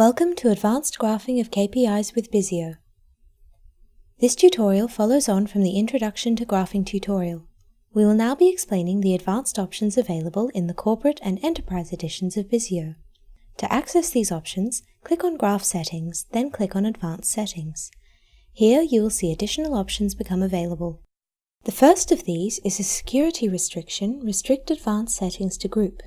Welcome to Advanced Graphing of KPIs with Bizeo. This tutorial follows on from the Introduction to Graphing tutorial. We will now be explaining the advanced options available in the Corporate and Enterprise editions of Bizeo. To access these options, click on Graph Settings, then click on Advanced Settings. Here you will see additional options become available. The first of these is a security restriction, Restrict Advanced Settings to Group.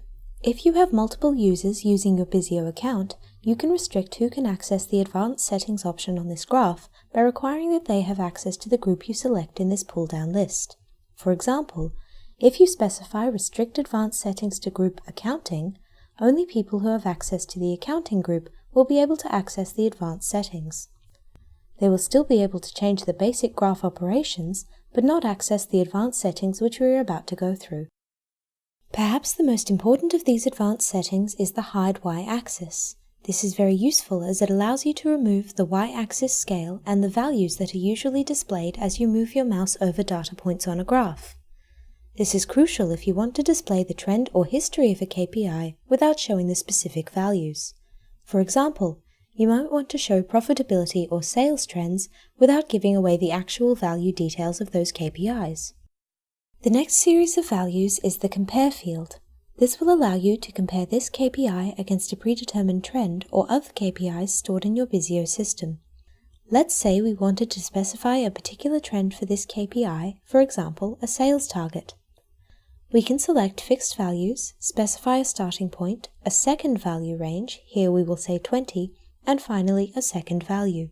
If you have multiple users using your Bizeo account, you can restrict who can access the Advanced Settings option on this graph by requiring that they have access to the group you select in this pull-down list. For example, if you specify Restrict Advanced Settings to Group Accounting, only people who have access to the accounting group will be able to access the advanced settings. They will still be able to change the basic graph operations, but not access the advanced settings which we are about to go through. Perhaps the most important of these advanced settings is the Hide Y-axis. This is very useful as it allows you to remove the Y-axis scale and the values that are usually displayed as you move your mouse over data points on a graph. This is crucial if you want to display the trend or history of a KPI without showing the specific values. For example, you might want to show profitability or sales trends without giving away the actual value details of those KPIs. The next series of values is the Compare field. This will allow you to compare this KPI against a predetermined trend or other KPIs stored in your Bizeo system. Let's say we wanted to specify a particular trend for this KPI, for example, a sales target. We can select fixed values, specify a starting point, a second value range, here we will say 20, and finally a second value.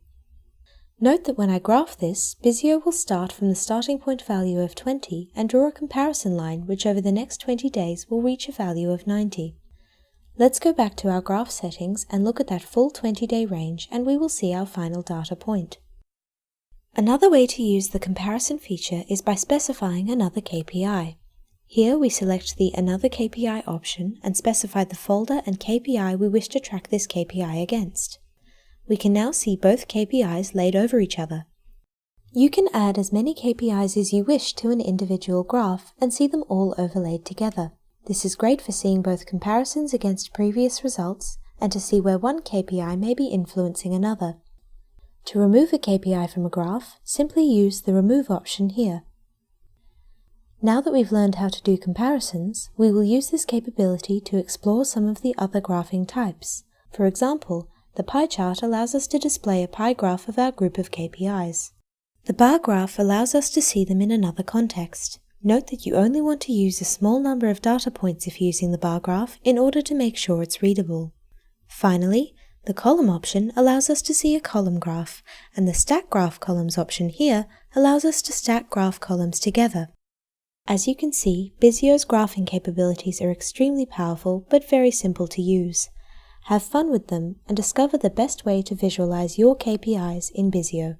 Note that when I graph this, Bizeo will start from the starting point value of 20 and draw a comparison line which over the next 20 days will reach a value of 90. Let's go back to our graph settings and look at that full 20-day range and we will see our final data point. Another way to use the comparison feature is by specifying another KPI. Here we select the Another KPI option and specify the folder and KPI we wish to track this KPI against. We can now see both KPIs laid over each other. You can add as many KPIs as you wish to an individual graph and see them all overlaid together. This is great for seeing both comparisons against previous results and to see where one KPI may be influencing another. To remove a KPI from a graph, simply use the Remove option here. Now that we've learned how to do comparisons, we will use this capability to explore some of the other graphing types. For example, the pie chart allows us to display a pie graph of our group of KPIs. The bar graph allows us to see them in another context. Note that you only want to use a small number of data points if using the bar graph in order to make sure it's readable. Finally, the column option allows us to see a column graph, and the Stack Graph Columns option here allows us to stack graph columns together. As you can see, Bizeo's graphing capabilities are extremely powerful but very simple to use. Have fun with them and discover the best way to visualize your KPIs in Bizeo.